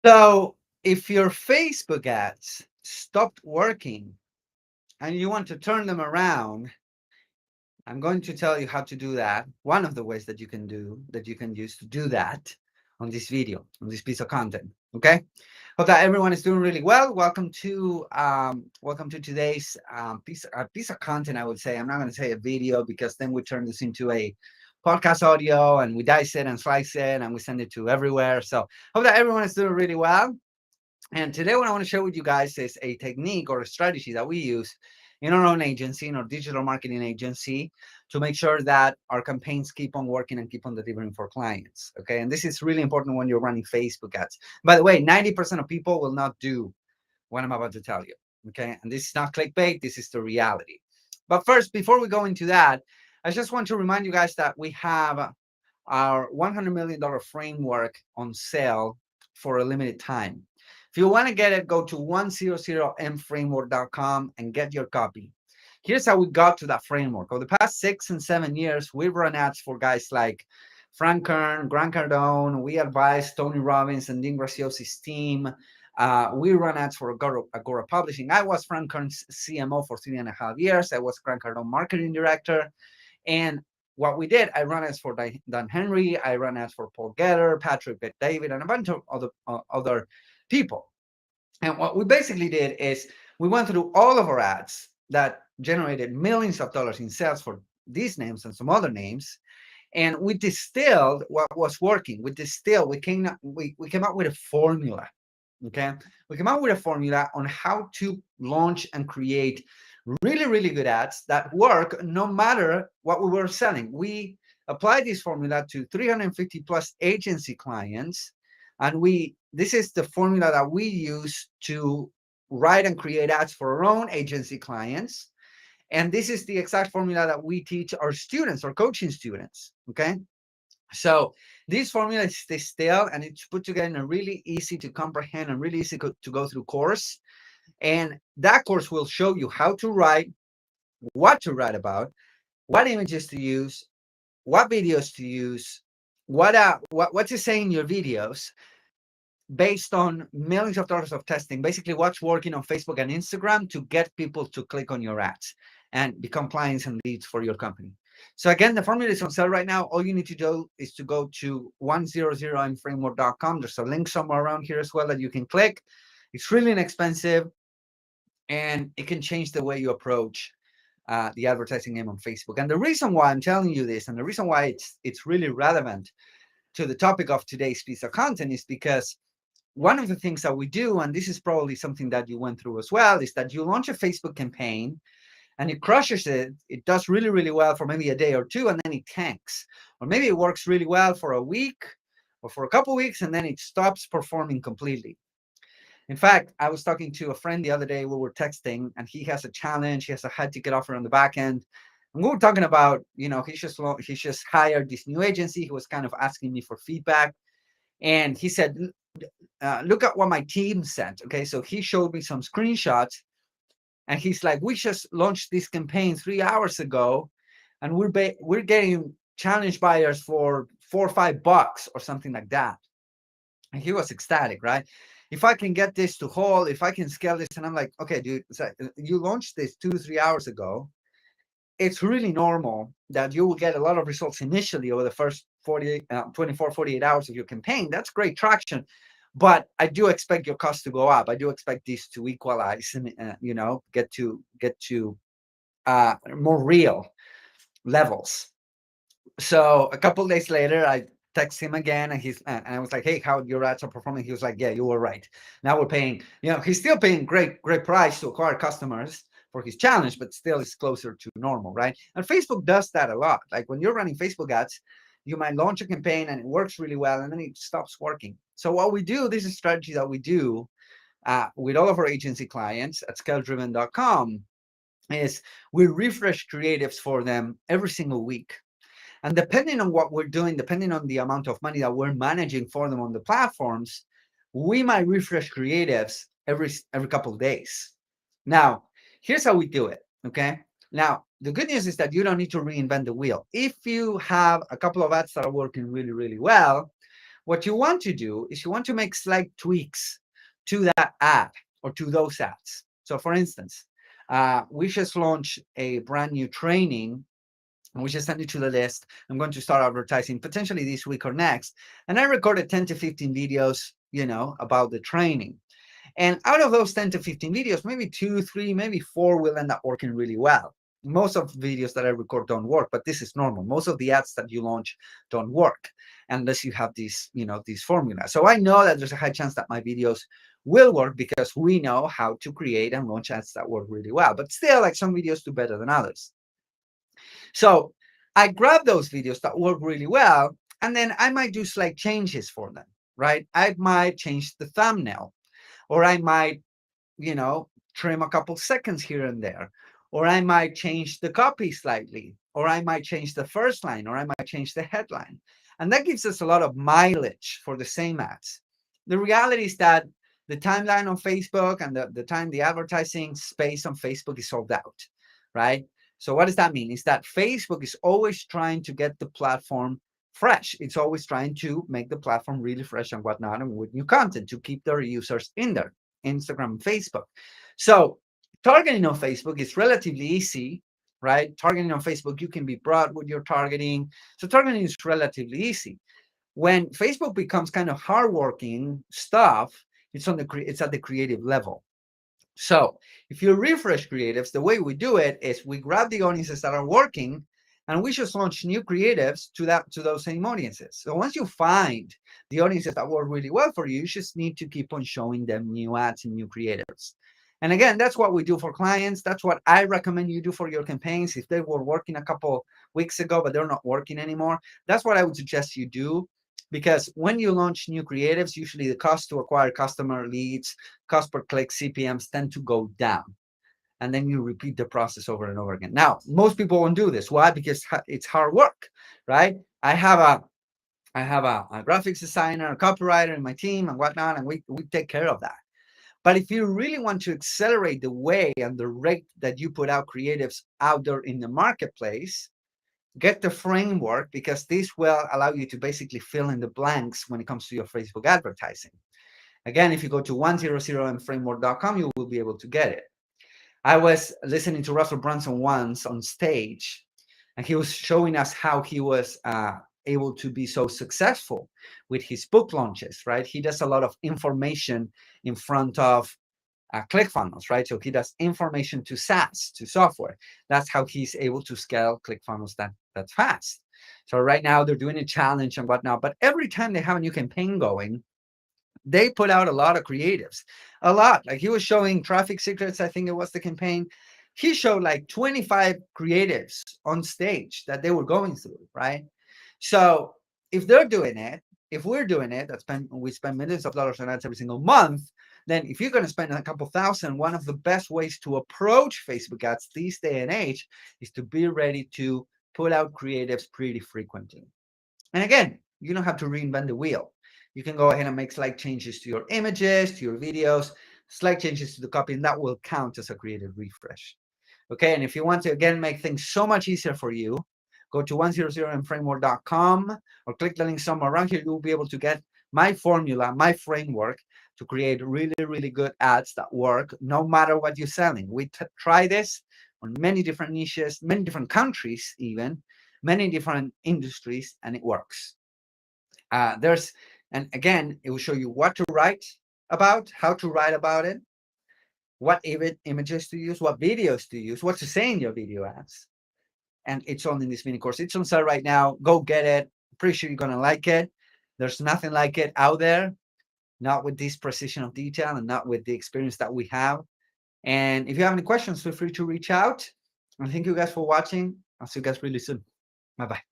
So if your Facebook ads stopped working and you want to turn them around, I'm going to tell you how to do that. One of the ways that you can use to do that on this video, on this piece of content. Okay. Hope that everyone is doing really well. Welcome to today's piece of content. I would say I'm not going to say a video because then we turn this into a podcast audio and we dice it and slice it and we send it to everywhere. So hope that everyone is doing really well. And today, what I want to share with you guys is a technique or a strategy that we use in our own agency, in our digital marketing agency, to make sure that our campaigns keep on working and keep on delivering for clients. Okay. And this is really important when you're running Facebook ads. By the way, 90% of people will not do what I'm about to tell you. Okay. And this is not clickbait, this is the reality. But first, before we go into that, I just want to remind you guys that we have our $100 million framework on sale for a limited time. If you want to get it, go to 100mframework.com and get your copy. Here's how we got to that framework. Over the past 6 and 7 years, we've run ads for guys like Frank Kern, Grant Cardone. We advised Tony Robbins and Dean Graciosi's team. We run ads for Agora Publishing. I was Frank Kern's CMO for 3.5 years. I was Grant Cardone marketing director. And what we did, I ran ads for Dan Henry, I ran ads for Paul Getter, Patrick Bet-David, and a bunch of other people. And what we basically did is we went through all of our ads that generated millions of dollars in sales for these names and some other names, and we distilled what was working. We came up with a formula. Okay, we came up with a formula on how to launch and create really good ads that work no matter what we were selling. We applied this formula to 350 plus agency clients, and this is the formula that we use to write and create ads for our own agency clients. And this is the exact formula that we teach our students, our coaching students. Okay. So this formula is distilled and it's put together in a really easy to comprehend and really easy to go through course. And that course will show you how to write, what to write about, what images to use, what videos to use, what to say in your videos based on millions of dollars of testing. Basically, what's working on Facebook and Instagram to get people to click on your ads and become clients and leads for your company. So again, the formula is on sale right now. All you need to do is to go to 100mframework.com. There's a link somewhere around here as well that you can click. It's really inexpensive and it can change the way you approach the advertising game on Facebook. And the reason why I'm telling you this and the reason why it's really relevant to the topic of today's piece of content is because one of the things that we do, and this is probably something that you went through as well, is that you launch a Facebook campaign and it crushes it. It does really well for maybe a day or two, and then it tanks. Or maybe it works really well for a week or for a couple of weeks, and then it stops performing completely. In fact, I was talking to a friend the other day. We were texting, and he has a challenge. He has a high ticket offer on the back end. And we were talking about, he just hired this new agency. He was kind of asking me for feedback. And he said, look at what my team sent. Okay, so he showed me some screenshots, and he's like, we just launched this campaign 3 hours ago, and we're getting challenge buyers for $4 or $5 or something like that. And he was ecstatic, right? If I can get this to hold, if I can scale this, and I'm like, okay, dude, so you launched this 2 3 hours ago. It's really normal that you will get a lot of results initially over the first 24, 48 hours of your campaign. That's great traction. But I do expect your cost to go up. I do expect this to equalize and, get to more real levels. So a couple of days later, I text him again, and I was like, "Hey, how your ads are performing?" He was like, "Yeah, you were right. Now we're paying. He's still paying great price to acquire customers for his challenge, but still it's closer to normal, right?" And Facebook does that a lot. Like when you're running Facebook ads, you might launch a campaign and it works really well, and then it stops working. So what we do, this is a strategy that we do with all of our agency clients at ScaleDriven.com, is we refresh creatives for them every single week. And depending on what we're doing, depending on the amount of money that we're managing for them on the platforms, we might refresh creatives every couple of days. Now, here's how we do it. Okay. Now, the good news is that you don't need to reinvent the wheel. If you have a couple of ads that are working really well, What you want to do is you want to make slight tweaks to that ad or to those ads. So for instance, we just launched a brand new training, and we just send it to the list. I'm going to start advertising potentially this week or next. And I recorded 10 to 15 videos, about the training. And out of those 10 to 15 videos, maybe two, three, maybe four will end up working really well. Most of the videos that I record don't work, but this is normal. Most of the ads that you launch don't work unless you have these formulas. So I know that there's a high chance that my videos will work because we know how to create and launch ads that work really well. But still, like, some videos do better than others. So I grab those videos that work really well, and then I might do slight changes for them, right? I might change the thumbnail, or I might, trim a couple seconds here and there, or I might change the copy slightly, or I might change the first line, or I might change the headline. And that gives us a lot of mileage for the same ads. The reality is that the timeline on Facebook and the advertising space on Facebook is sold out, right? So what does that mean? Is that Facebook is always trying to get the platform fresh. It's always trying to make the platform really fresh and whatnot, and with new content to keep their users in there, Instagram and Facebook. So targeting on Facebook is relatively easy, right? Targeting on Facebook, you can be broad with your targeting. So targeting is relatively easy. When Facebook becomes kind of hardworking stuff, it's at the creative level. So if you refresh creatives, the way we do it is we grab the audiences that are working and we just launch new creatives to those same audiences. So once you find the audiences that work really well for you, you just need to keep on showing them new ads and new creatives. And again, that's what we do for clients. That's what I recommend you do for your campaigns. If they were working a couple weeks ago, but they're not working anymore, that's what I would suggest you do. Because when you launch new creatives, usually the cost to acquire customer leads, cost per click, CPMs tend to go down. And then you repeat the process over and over again. Now, most people won't do this. Why? Because it's hard work, right? I have a graphics designer, a copywriter in my team and whatnot, and we take care of that. But if you really want to accelerate the way and the rate that you put out creatives out there in the marketplace, get the framework, because this will allow you to basically fill in the blanks when it comes to your Facebook advertising. Again, if you go to 100mframework.com, you will be able to get it. I was listening to Russell Brunson once on stage, and he was showing us how he was able to be so successful with his book launches, right? He does a lot of information in front of ClickFunnels, right? So he does information to SaaS, to software. That's how he's able to scale ClickFunnels that fast. So right now they're doing a challenge and whatnot, but every time they have a new campaign going, they put out a lot of creatives, a lot. Like he was showing Traffic Secrets, I think it was the campaign. He showed like 25 creatives on stage that they were going through, right? So if they're doing it, if we're doing it, we spend millions of dollars on ads every single month. Then if you're going to spend a couple thousand, one of the best ways to approach Facebook ads this day and age is to be ready to put out creatives pretty frequently. And again, you don't have to reinvent the wheel. You can go ahead and make slight changes to your images, to your videos, slight changes to the copy, and that will count as a creative refresh. Okay, and if you want to, again, make things so much easier for you, go to 100mframework.com or click the link somewhere around here. You'll be able to get my formula, my framework to create really, really good ads that work no matter what you're selling. We try this on many different niches, many different countries, even many different industries, and it works. And again, it will show you what to write about, how to write about it, what images to use, what videos to use, what to say in your video ads. And it's all in this mini course. It's on sale right now. Go get it. Pretty sure you're going to like it. There's nothing like it out there, not with this precision of detail and not with the experience that we have. And if you have any questions, feel free to reach out. And thank you guys for watching. I'll see you guys really soon. Bye-bye.